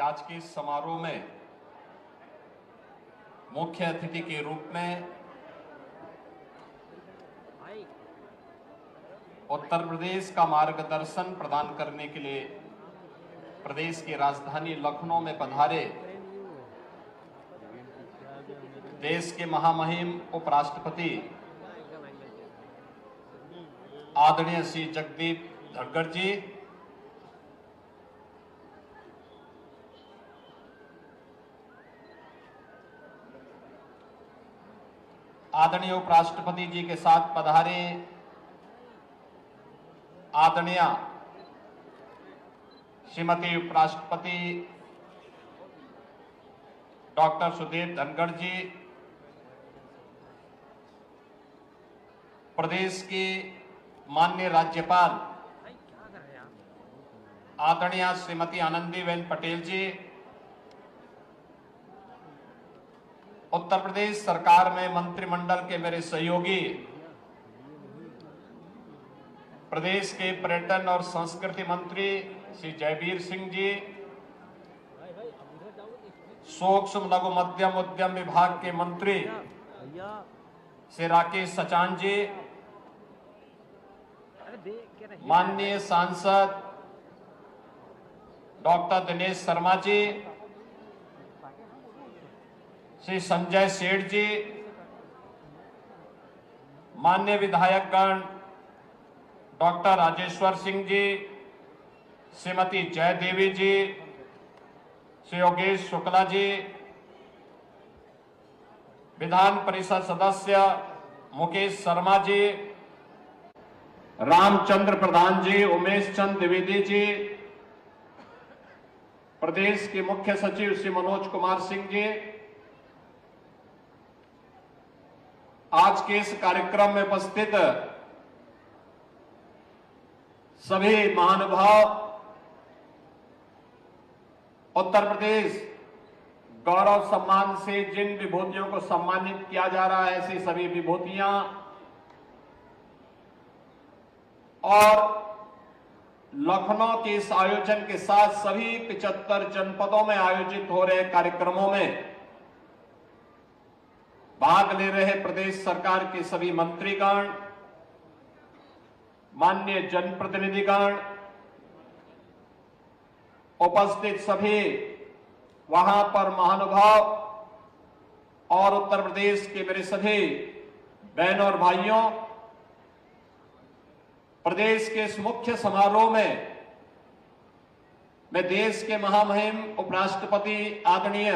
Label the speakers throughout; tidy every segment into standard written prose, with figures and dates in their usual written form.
Speaker 1: आज के इस समारोह में मुख्य अतिथि के रूप में उत्तर प्रदेश का मार्गदर्शन प्रदान करने के लिए प्रदेश की राजधानी लखनऊ में पधारे देश के महामहिम उपराष्ट्रपति आदरणीय श्री जगदीप धनखड़ जी, आदरणीय उपराष्ट्रपति जी के साथ पधारे आदरणीय श्रीमती उपराष्ट्रपति डॉक्टर सुदीप धनखड़ जी, प्रदेश के माननीय राज्यपाल आदरणीय श्रीमती आनंदीबेन पटेल जी, उत्तर प्रदेश सरकार में मंत्रिमंडल के मेरे सहयोगी, प्रदेश के पर्यटन और संस्कृति मंत्री श्री जयवीर सिंह जी, सूक्ष्म लघु मध्यम उद्यम विभाग के मंत्री श्री राकेश सचान जी, माननीय सांसद डॉक्टर दिनेश शर्मा जी, श्री संजय सेठ जी, माननीय विधायकगण डॉक्टर राजेश्वर सिंह जी, श्रीमती जयदेवी जी, श्री योगेश शुक्ला जी, विधान परिषद सदस्य मुकेश शर्मा जी, रामचंद्र प्रधान जी, उमेश चंद द्विवेदी जी, प्रदेश के मुख्य सचिव श्री मनोज कुमार सिंह जी, आज के इस कार्यक्रम में उपस्थित सभी महानुभाव, उत्तर प्रदेश गौरव सम्मान से जिन विभूतियों को सम्मानित किया जा रहा है, ऐसी सभी विभूतियां और लखनऊ के इस आयोजन के साथ सभी 75 जनपदों में आयोजित हो रहे कार्यक्रमों में भाग ले रहे प्रदेश सरकार के सभी मंत्रीगण, माननीय जनप्रतिनिधिगण, उपस्थित सभी वहां पर महानुभाव और उत्तर प्रदेश के मेरे सभी बहनों और भाइयों, प्रदेश के इस मुख्य समारोह में मैं देश के महामहिम उपराष्ट्रपति आदरणीय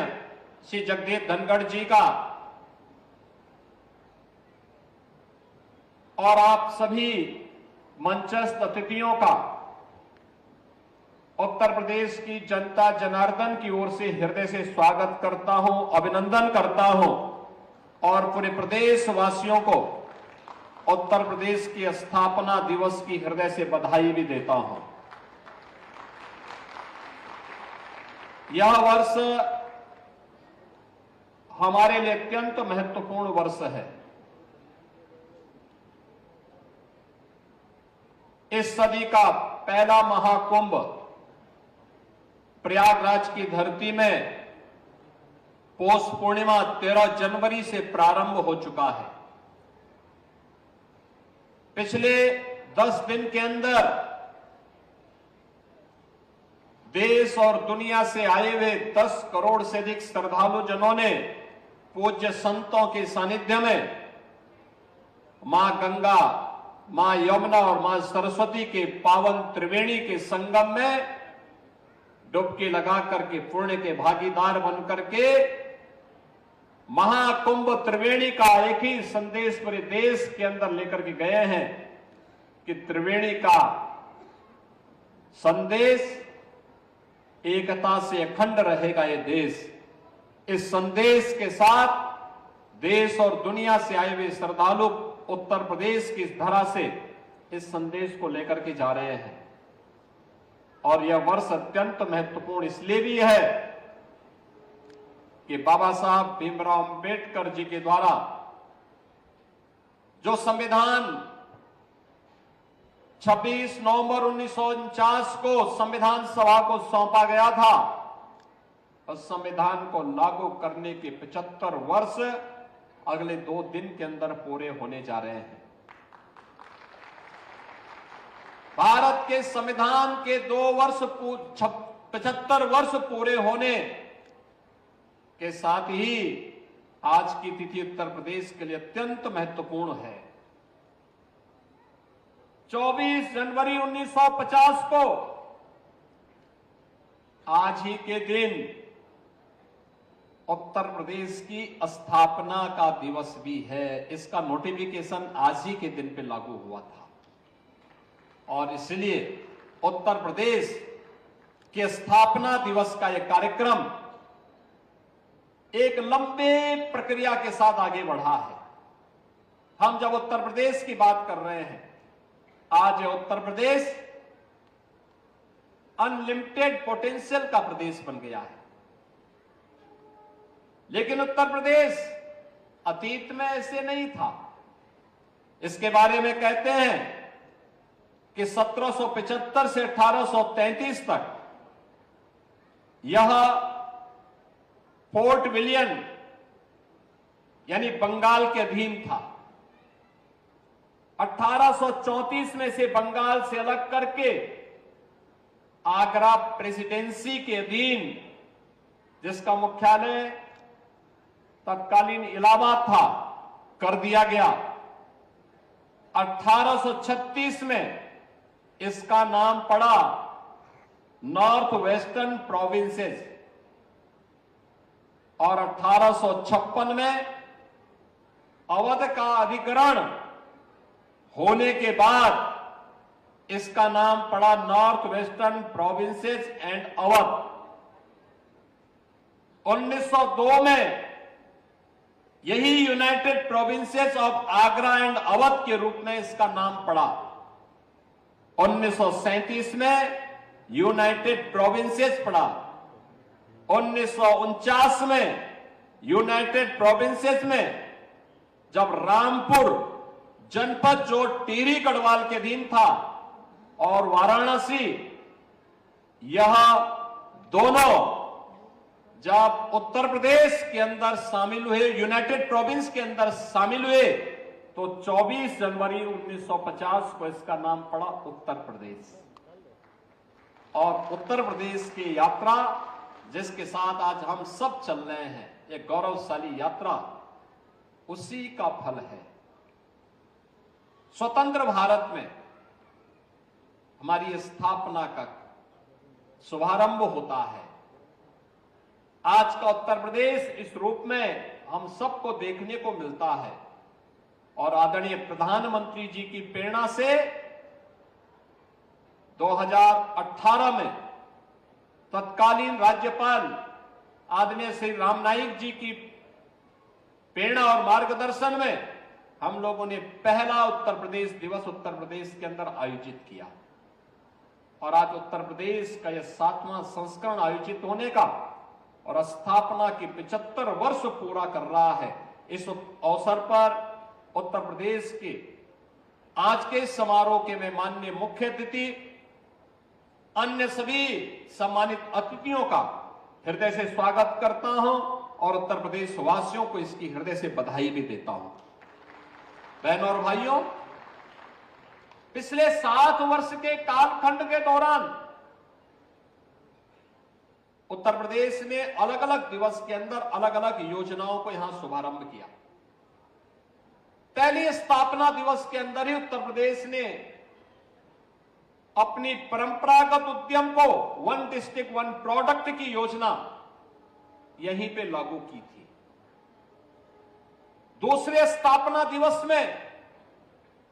Speaker 1: श्री जगदीप धनखड़ जी का और आप सभी मंचस्थ अतिथियों का उत्तर प्रदेश की जनता जनार्दन की ओर से हृदय से स्वागत करता हूं, अभिनंदन करता हूं और पूरे प्रदेश वासियों को उत्तर प्रदेश की स्थापना दिवस की हृदय से बधाई भी देता हूं। यह वर्ष हमारे लिए अत्यंत महत्वपूर्ण वर्ष है। इस सदी का पहला महाकुंभ प्रयागराज की धरती में पौष पूर्णिमा 13 जनवरी से प्रारंभ हो चुका है। पिछले 10 दिन के अंदर देश और दुनिया से आए हुए 10 करोड़ से अधिक श्रद्धालु जनों ने पूज्य संतों के सानिध्य में मां गंगा, मां यमुना और मां सरस्वती के पावन त्रिवेणी के संगम में डुबकी लगा करके पुण्य के भागीदार बन करके महाकुंभ त्रिवेणी का एक ही संदेश पूरे देश के अंदर लेकर के गए हैं कि त्रिवेणी का संदेश एकता से अखंड रहेगा ये देश। इस संदेश के साथ देश और दुनिया से आए हुए श्रद्धालु उत्तर प्रदेश की इस धरा से इस संदेश को लेकर के जा रहे हैं और यह वर्ष अत्यंत महत्वपूर्ण इसलिए भी है कि बाबा साहब भीमराव अंबेडकर जी के द्वारा जो संविधान 26 नवंबर 1949 को संविधान सभा को सौंपा गया था, उस संविधान को लागू करने के 75 वर्ष अगले 2 दिन के अंदर पूरे होने जा रहे हैं। भारत के संविधान के 75 वर्ष पूरे होने के साथ ही आज की तिथि उत्तर प्रदेश के लिए अत्यंत महत्वपूर्ण है। 24 जनवरी 1950 को आज ही के दिन उत्तर प्रदेश की स्थापना का दिवस भी है। इसका नोटिफिकेशन आज ही के दिन पे लागू हुआ था और इसलिए उत्तर प्रदेश के स्थापना दिवस का यह कार्यक्रम एक लंबे प्रक्रिया के साथ आगे बढ़ा है। हम जब उत्तर प्रदेश की बात कर रहे हैं, आज उत्तर प्रदेश अनलिमिटेड पोटेंशियल का प्रदेश बन गया है। लेकिन उत्तर प्रदेश अतीत में ऐसे नहीं था। इसके बारे में कहते हैं कि 1775 से 1833 तक यह फोर्ट विलियम यानी बंगाल के अधीन था। 1834 में से बंगाल से अलग करके आगरा प्रेसिडेंसी के अधीन, जिसका मुख्यालय तत्कालीन इलाहाबाद था, कर दिया गया। 1836 में इसका नाम पड़ा नॉर्थ वेस्टर्न प्रोविंसेस और 1856 में अवध का अधिग्रहण होने के बाद इसका नाम पड़ा north western provinces and Awadh. 1902 में यही United provinces of Agra and Awadh के रूप में इसका नाम पड़ा। 1937 में यूनाइटेड प्रोविंसेस पड़ा। 1949 में यूनाइटेड प्रोविंसेस में जब रामपुर जनपद जो टिहरी गढ़वाल के अधीन था और वाराणसी, यह दोनों जब उत्तर प्रदेश के अंदर शामिल हुए, यूनाइटेड प्रोविंस के अंदर शामिल हुए, तो 24 जनवरी 1950 को इसका नाम पड़ा उत्तर प्रदेश। और उत्तर प्रदेश की यात्रा जिसके साथ आज हम सब चल रहे हैं, एक गौरवशाली यात्रा, उसी का फल है। स्वतंत्र भारत में हमारी स्थापना का शुभारंभ होता है। आज का उत्तर प्रदेश इस रूप में हम सबको देखने को मिलता है और आदरणीय प्रधानमंत्री जी की प्रेरणा से 2018 में तत्कालीन राज्यपाल आदरणीय श्री राम नाईक जी की प्रेरणा और मार्गदर्शन में हम लोगों ने पहला उत्तर प्रदेश दिवस उत्तर प्रदेश के अंदर आयोजित किया और आज उत्तर प्रदेश का यह 7वां संस्करण आयोजित होने का और स्थापना के 75 वर्ष पूरा कर रहा है। इस अवसर पर उत्तर प्रदेश के आज के समारोह के मैं माननीय मुख्य अतिथि, अन्य सभी सम्मानित अतिथियों का हृदय से स्वागत करता हूं और उत्तर प्रदेश वासियों को इसकी हृदय से बधाई भी देता हूं। बहनों और भाइयों, पिछले 7 वर्ष के कालखंड के दौरान उत्तर प्रदेश ने अलग अलग दिवस के अंदर अलग अलग योजनाओं को यहां शुभारंभ किया। पहले स्थापना दिवस के अंदर ही उत्तर प्रदेश ने अपनी परंपरागत उद्यम को 1 डिस्ट्रिक्ट 1 प्रोडक्ट की योजना यहीं पे लागू की थी। दूसरे स्थापना दिवस में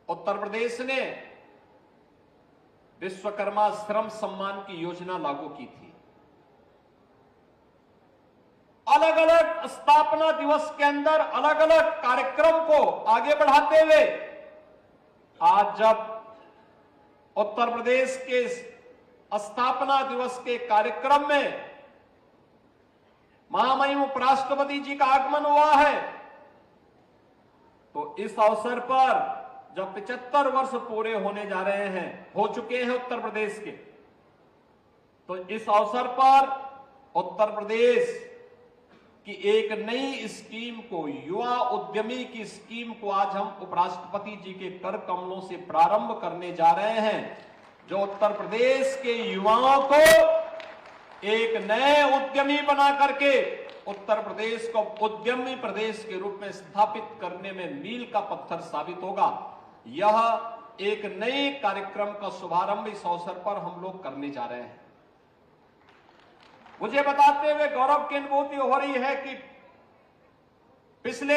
Speaker 1: उत्तर प्रदेश ने विश्वकर्मा श्रम सम्मान की योजना लागू की थी। अलग अलग स्थापना दिवस के अंदर अलग अलग कार्यक्रम को आगे बढ़ाते हुए आज जब उत्तर प्रदेश के स्थापना दिवस के कार्यक्रम में महामहिम उपराष्ट्रपति जी का आगमन हुआ है, तो इस अवसर पर जब 75 वर्ष पूरे होने जा रहे हैं, हो चुके हैं उत्तर प्रदेश के, तो इस अवसर पर उत्तर प्रदेश की एक नई स्कीम को, युवा उद्यमी की स्कीम को आज हम उपराष्ट्रपति जी के कर कमलों से प्रारंभ करने जा रहे हैं, जो उत्तर प्रदेश के युवाओं को एक नए उद्यमी बना करके उत्तर प्रदेश को उद्यमी प्रदेश के रूप में स्थापित करने में मील का पत्थर साबित होगा। यह एक नए कार्यक्रम का शुभारंभ इस अवसर पर हम लोग करने जा रहे हैं। मुझे बताते हुए गौरव की अनुभूति हो रही है कि पिछले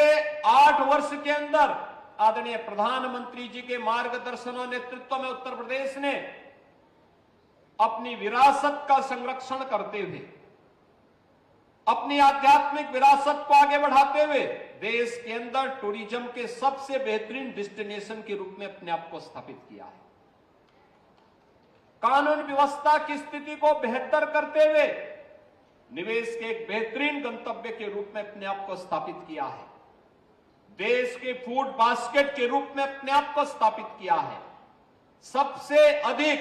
Speaker 1: 8 वर्ष के अंदर आदरणीय प्रधानमंत्री जी के मार्गदर्शन और नेतृत्व में उत्तर प्रदेश ने अपनी विरासत का संरक्षण करते हुए, अपनी आध्यात्मिक विरासत को आगे बढ़ाते हुए देश के अंदर टूरिज्म के सबसे बेहतरीन डेस्टिनेशन के रूप में अपने आप को स्थापित किया है। कानून व्यवस्था की स्थिति को बेहतर करते हुए निवेश के एक बेहतरीन गंतव्य के रूप में अपने आप को स्थापित किया है। देश के फूड बास्केट के रूप में अपने आप को स्थापित किया है। सबसे अधिक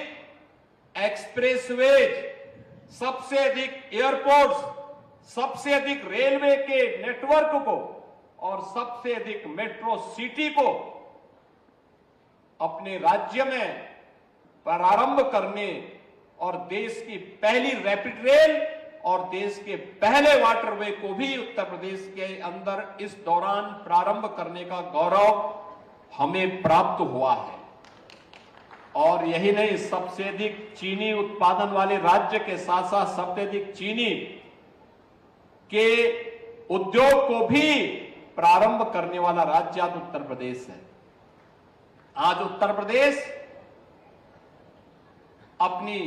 Speaker 1: एक्सप्रेसवेज, सबसे अधिक एयरपोर्ट्स, सबसे अधिक रेलवे के नेटवर्क को और सबसे अधिक मेट्रो सिटी को अपने राज्य में प्रारंभ करने और देश की पहली रैपिड रेल और देश के पहले वाटरवे को भी उत्तर प्रदेश के अंदर इस दौरान प्रारंभ करने का गौरव हमें प्राप्त हुआ है। और यही नहीं, सबसे अधिक चीनी उत्पादन वाले राज्य के साथ साथ सबसे अधिक चीनी के उद्योग को भी प्रारंभ करने वाला राज्य आज उत्तर प्रदेश है। आज उत्तर प्रदेश अपनी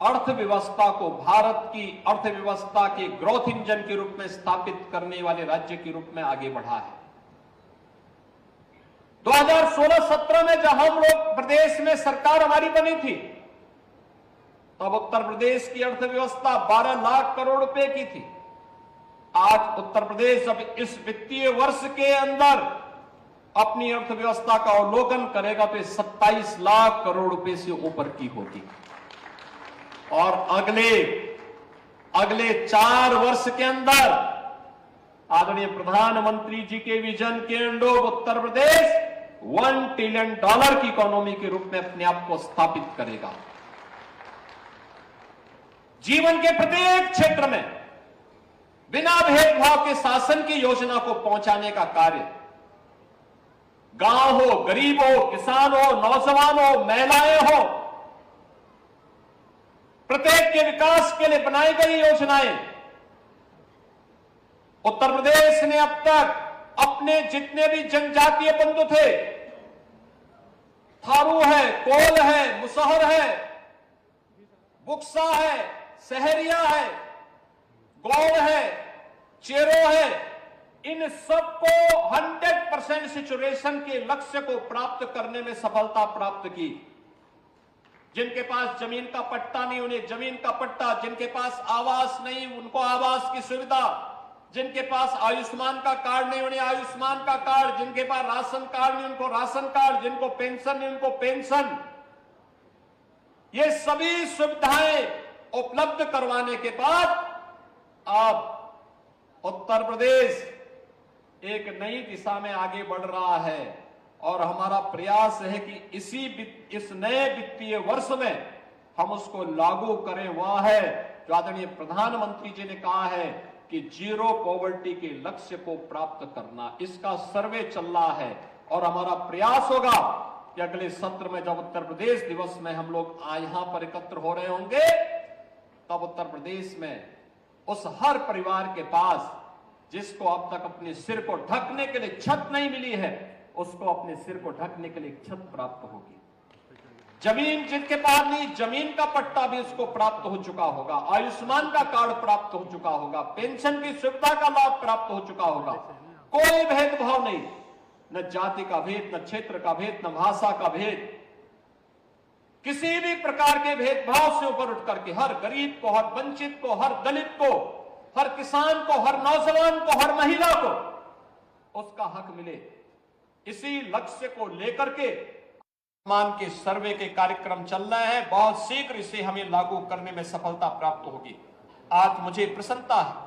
Speaker 1: अर्थव्यवस्था को भारत की अर्थव्यवस्था के ग्रोथ इंजन के रूप में स्थापित करने वाले राज्य के रूप में आगे बढ़ा है। 2016-17 में जब हम लोग प्रदेश में सरकार हमारी बनी थी, तब उत्तर प्रदेश की अर्थव्यवस्था 12 लाख करोड़ रुपए की थी। आज उत्तर प्रदेश अब इस वित्तीय वर्ष के अंदर अपनी अर्थव्यवस्था का अवलोकन करेगा तो 27 लाख करोड़ रुपए से ऊपर की होगी। और अगले 4 वर्ष के अंदर आदरणीय प्रधानमंत्री जी के विजन के अंडर उत्तर प्रदेश $1 ट्रिलियन की इकोनॉमी के रूप में अपने आप को स्थापित करेगा। जीवन के प्रत्येक क्षेत्र में बिना भेदभाव के शासन की योजना को पहुंचाने का कार्य, गांव हो, गरीब हो, किसान हो, नौजवान हो, महिलाएं हो, प्रत्येक के विकास के लिए बनाई गई योजनाएं उत्तर प्रदेश ने अब तक अपने जितने भी जनजातीय बंधु थे, थारू है, कोल है, मुसहर है, बुक्सा है, सहरिया है, गौड़ है, चेरो है, इन सबको 100% सिचुएशन के लक्ष्य को प्राप्त करने में सफलता प्राप्त की। जिनके पास जमीन का पट्टा नहीं, उन्हें जमीन का पट्टा, जिनके पास आवास नहीं उनको आवास की सुविधा, जिनके पास आयुष्मान का कार्ड नहीं उन्हें आयुष्मान का कार्ड, जिनके पास राशन कार्ड नहीं उनको राशन कार्ड, जिनको पेंशन नहीं उनको पेंशन। ये सभी सुविधाएं उपलब्ध करवाने के बाद अब उत्तर प्रदेश एक नई दिशा में आगे बढ़ रहा है। और हमारा प्रयास है कि इस नए वित्तीय वर्ष में हम उसको लागू करें। वह है जो आदरणीय प्रधानमंत्री जी ने कहा है कि जीरो पॉवर्टी के लक्ष्य को प्राप्त करना। इसका सर्वे चल रहा है और हमारा प्रयास होगा कि अगले सत्र में जब उत्तर प्रदेश दिवस में हम लोग यहां पर एकत्र हो रहे होंगे, तब उत्तर प्रदेश में उस हर परिवार के पास जिसको अब तक अपने सिर को ढकने के लिए छत नहीं मिली है, उसको अपने सिर को ढकने के लिए छत प्राप्त होगी। जमीन जिनके पास नहीं, जमीन का पट्टा भी उसको प्राप्त हो चुका होगा, आयुष्मान का कार्ड प्राप्त हो चुका होगा, पेंशन की सुविधा का लाभ प्राप्त हो चुका होगा। कोई भेदभाव नहीं, न जाति का भेद, न क्षेत्र का भेद, न भाषा का भेद, किसी भी प्रकार के भेदभाव से ऊपर उठ करके हर गरीब को, हर वंचित को, हर दलित को, हर किसान को, हर नौजवान को, हर महिला को उसका हक मिले। इसी लक्ष्य को लेकर के मान के सर्वे के कार्यक्रम चल रहे हैं। बहुत शीघ्र इसे हमें लागू करने में सफलता प्राप्त होगी। आज मुझे प्रसन्नता है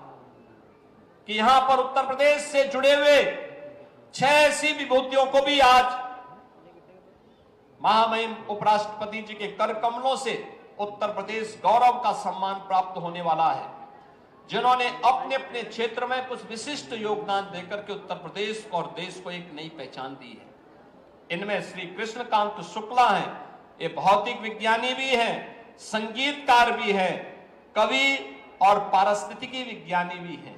Speaker 1: कि यहां पर उत्तर प्रदेश से जुड़े हुए 6 ऐसी विभूतियों को भी आज महामहिम उपराष्ट्रपति जी के कर कमलों से उत्तर प्रदेश गौरव का सम्मान प्राप्त होने वाला है, जिन्होंने अपने अपने क्षेत्र में कुछ विशिष्ट योगदान देकर के उत्तर प्रदेश और देश को एक नई पहचान दी है। इनमें श्री कृष्णकांत शुक्ला हैं, ये भौतिक विज्ञानी भी हैं, संगीतकार भी हैं, कवि और पारिस्थितिकी विज्ञानी भी हैं।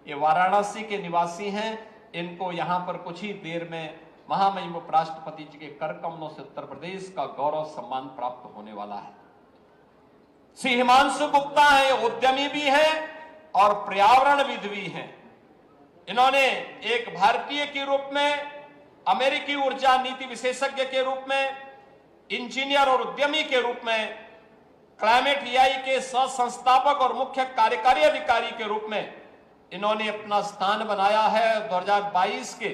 Speaker 1: ये वाराणसी के निवासी हैं। इनको यहां पर कुछ ही देर में महामहिम उपराष्ट्रपति जी के कर कमलों से उत्तर प्रदेश का गौरव सम्मान प्राप्त होने वाला है। श्री हिमांशु गुप्ता है, उद्यमी भी हैं और पर्यावरणविद भी हैं। इन्होंने एक भारतीय के रूप में, अमेरिकी ऊर्जा नीति विशेषज्ञ के रूप में, इंजीनियर और उद्यमी के रूप में, क्लाइमेट ईआई के सह संस्थापक और मुख्य कार्यकारी अधिकारी के रूप में इन्होंने अपना स्थान बनाया है। 2022 के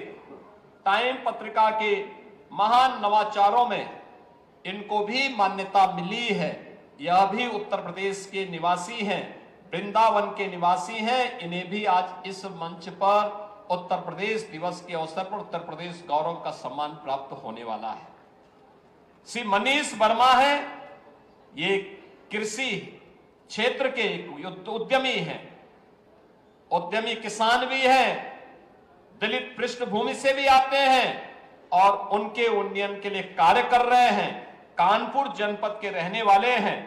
Speaker 1: टाइम पत्रिका के महान नवाचारों में इनको भी मान्यता मिली है। यह भी उत्तर प्रदेश के निवासी हैं, वृंदावन के निवासी हैं। इन्हें भी आज इस मंच पर उत्तर प्रदेश दिवस के अवसर पर उत्तर प्रदेश गौरव का सम्मान प्राप्त होने वाला है। श्री मनीष वर्मा है, ये कृषि क्षेत्र के उद्यमी हैं, उद्यमी किसान भी हैं, दलित पृष्ठभूमि से भी आते हैं और उनके उन्नयन के लिए कार्य कर रहे हैं। कानपुर जनपद के रहने वाले हैं।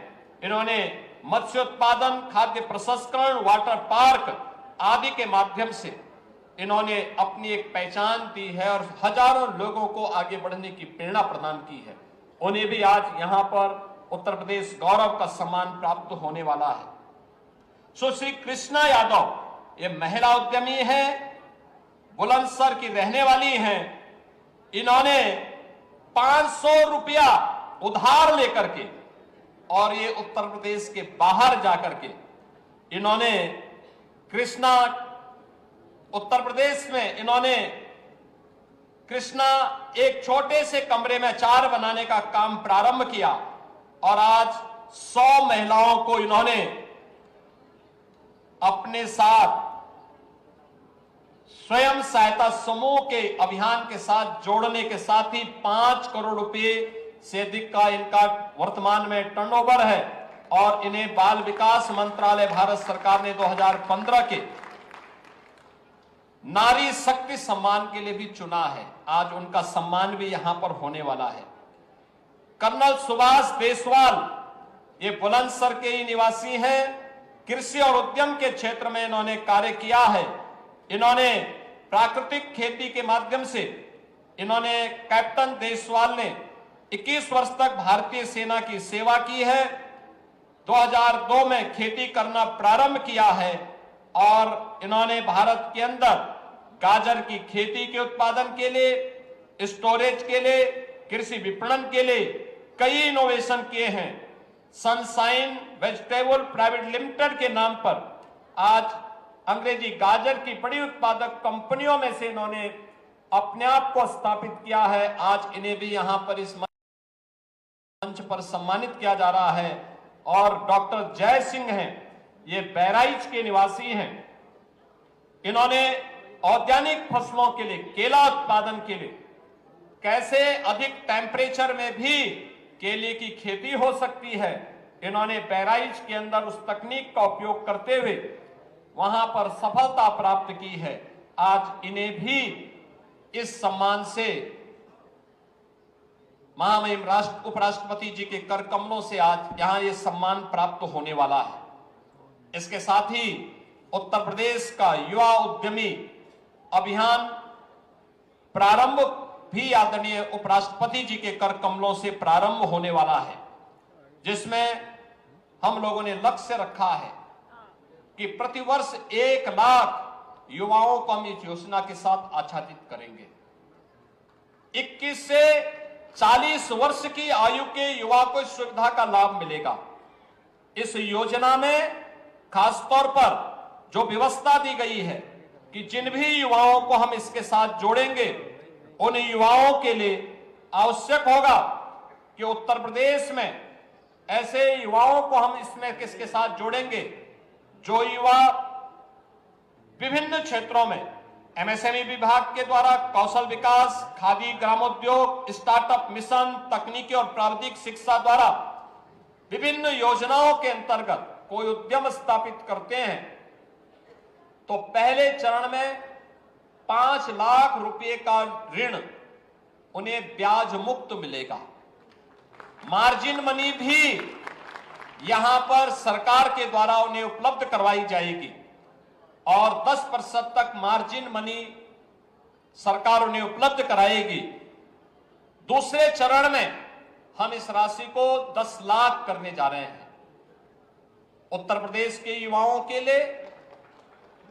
Speaker 1: इन्होंने मत्स्य उत्पादन, खाद्य प्रसंस्करण, वाटर पार्क आदि के माध्यम से इन्होंने अपनी एक पहचान दी है और हजारों लोगों को आगे बढ़ने की प्रेरणा प्रदान की है। उन्हें भी आज यहां पर उत्तर प्रदेश गौरव का सम्मान प्राप्त होने वाला है। सुश्री कृष्णा यादव, ये महिला उद्यमी है, बुलंदशहर की रहने वाली हैं। इन्होंने 500 रुपया उधार लेकर के और ये उत्तर प्रदेश के बाहर जाकर के इन्होंने कृष्णा उत्तर प्रदेश में इन्होंने कृष्णा एक छोटे से कमरे में अचार बनाने का काम प्रारंभ किया और आज 100 महिलाओं को इन्होंने अपने साथ स्वयं सहायता समूह के अभियान के साथ जोड़ने के साथ ही 5 करोड़ रुपए से अधिक का इनका वर्तमान में टर्नओवर है और इन्हें बाल विकास मंत्रालय भारत सरकार ने 2015 के नारी शक्ति सम्मान के लिए भी चुना है। आज उनका सम्मान भी यहां पर होने वाला है। कर्नल सुभाष देसवाल, ये बुलंदशहर के ही निवासी हैं, कृषि और उद्यम के क्षेत्र में इन्होंने कार्य किया है। इन्होंने प्राकृतिक खेती के माध्यम से इन्होंने कैप्टन देसवाल ने 21 वर्ष तक भारतीय सेना की सेवा की है। 2002 में खेती करना प्रारंभ किया है और इन्होंने भारत के अंदर गाजर की खेती के उत्पादन के लिए, स्टोरेज के लिए, कृषि विपणन के लिए कई इनोवेशन किए हैं। सनशाइन वेजिटेबल प्राइवेट लिमिटेड के नाम पर आज अंग्रेजी गाजर की बड़ी उत्पादक कंपनियों में से इन्होंने अपने आप को स्थापित किया है। आज इन्हें भी यहां पर इस मंच पर सम्मानित किया जा रहा है। और डॉक्टर जय सिंह हैं, ये बहराइच के निवासी हैं। इन्होंने औद्यानिक फसलों के लिए, केला उत्पादन के लिए कैसे अधिक टेम्परेचर में भी केले की खेती हो सकती है, इन्होंने बहराइच के अंदर उस तकनीक का उपयोग करते हुए वहां पर सफलता प्राप्त की है। आज इन्हें भी इस सम्मान से महामहिम उपराष्ट्रपति जी के कर कमलों से आज यहां ये सम्मान प्राप्त होने वाला है। इसके साथ ही उत्तर प्रदेश का युवा उद्यमी अभियान प्रारंभ भी आदरणीय उपराष्ट्रपति जी के कर कमलों से प्रारंभ होने वाला है, जिसमें हम लोगों ने लक्ष्य रखा है कि प्रतिवर्ष 1 लाख युवाओं को हम इस योजना के साथ आच्छादित करेंगे। 21 से 40 वर्ष की आयु के युवा को इस सुविधा का लाभ मिलेगा। इस योजना में खासतौर पर जो व्यवस्था दी गई है कि जिन भी युवाओं को हम इसके साथ जोड़ेंगे, उन युवाओं के लिए आवश्यक होगा कि उत्तर प्रदेश में ऐसे युवाओं को हम इसमें किसके साथ जोड़ेंगे जो युवा विभिन्न क्षेत्रों में एमएसएमई विभाग के द्वारा कौशल विकास, खादी ग्रामोद्योग, स्टार्टअप मिशन, तकनीकी और प्राविधिक शिक्षा द्वारा विभिन्न योजनाओं के अंतर्गत कोई उद्यम स्थापित करते हैं तो पहले चरण में 5 लाख रुपए का ऋण उन्हें ब्याज मुक्त मिलेगा। मार्जिन मनी भी यहां पर सरकार के द्वारा उन्हें उपलब्ध करवाई जाएगी और 10% तक मार्जिन मनी सरकार उन्हें उपलब्ध कराएगी। दूसरे चरण में हम इस राशि को 10 लाख करने जा रहे हैं। उत्तर प्रदेश के युवाओं के लिए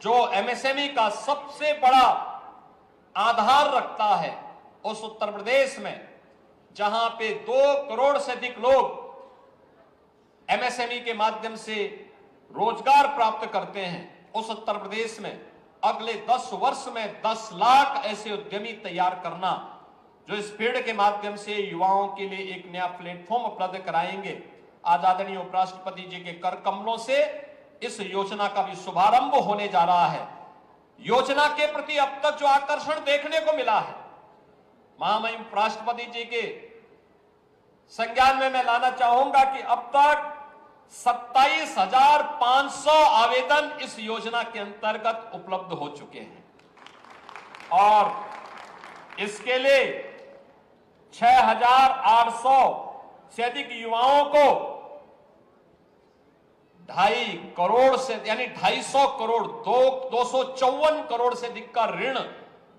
Speaker 1: जो एमएसएमई का सबसे बड़ा आधार रखता है, उस उत्तर प्रदेश में जहां पे 2 करोड़ से अधिक लोग एमएसएमई के माध्यम से रोजगार प्राप्त करते हैं, उस उत्तर प्रदेश में अगले 10 वर्ष में 10 लाख ऐसे उद्यमी तैयार करना जो इस फील्ड के माध्यम से युवाओं के लिए एक नया प्लेटफॉर्म उपलब्ध कराएंगे। आज आदरणीय उपराष्ट्रपति जी के कर कमलों से इस योजना का भी शुभारंभ होने जा रहा है। योजना के प्रति अब तक जो आकर्षण देखने को मिला है, महामहिम उपराष्ट्रपति जी के संज्ञान में मैं लाना चाहूंगा कि अब तक 27,500 आवेदन इस योजना के अंतर्गत उपलब्ध हो चुके हैं और इसके लिए 6,800 से अधिक युवाओं को 2.5 करोड़ से यानी 250 करोड़ 254 करोड़ से अधिक का ऋण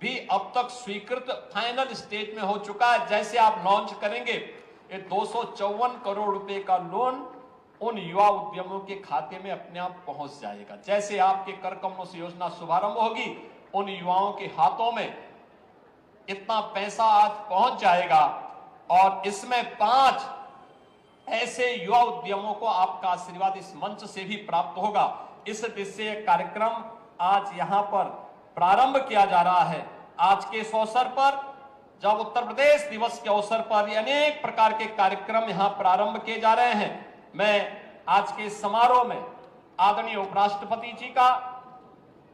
Speaker 1: भी अब तक स्वीकृत फाइनल स्टेज में हो चुका है। जैसे आप लॉन्च करेंगे ये 254 करोड़ रुपए का लोन उन युवा उद्यमियों के खाते में अपने आप पहुंच जाएगा। जैसे आपके कर कमलों से योजना शुभारंभ होगी, उन युवाओं के हाथों में इतना पैसा आज पहुंच जाएगा और इसमें 5 ऐसे युवा उद्यमों को आपका आशीर्वाद इस मंच से भी प्राप्त होगा। इस दिशा कार्यक्रम आज यहां पर प्रारंभ किया जा रहा है। आज के इस अवसर पर जब उत्तर प्रदेश दिवस के अवसर पर अनेक प्रकार के कार्यक्रम यहां प्रारंभ किए जा रहे हैं, मैं आज के समारोह में आदरणीय उपराष्ट्रपति जी का,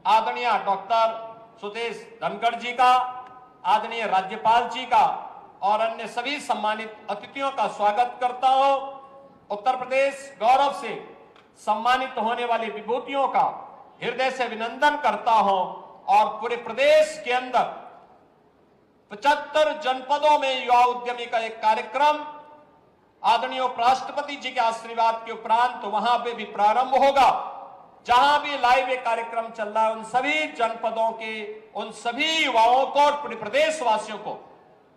Speaker 1: आदरणीय डॉक्टर सुदेश धनखड़ जी का, आदरणीय राज्यपाल जी का और अन्य सभी सम्मानित अतिथियों का स्वागत करता हूं। उत्तर प्रदेश गौरव से सम्मानित होने वाली विभूतियों का हृदय से अभिनंदन करता हूं और पूरे प्रदेश के अंदर 75 जनपदों में युवा उद्यमी का एक कार्यक्रम आदरणीय उपराष्ट्रपति जी के आशीर्वाद के उपरांत वहां पे भी प्रारंभ होगा। जहां भी लाइव एक कार्यक्रम चल रहा है, उन सभी जनपदों के उन सभी युवाओं को और पूरे प्रदेशवासियों को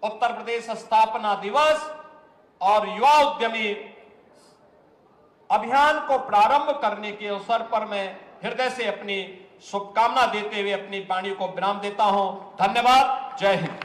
Speaker 1: उत्तर प्रदेश स्थापना दिवस और युवा उद्यमी अभियान को प्रारंभ करने के अवसर पर मैं हृदय से अपनी शुभकामना देते हुए अपनी वाणी को विराम देता हूं। धन्यवाद। जय हिंद।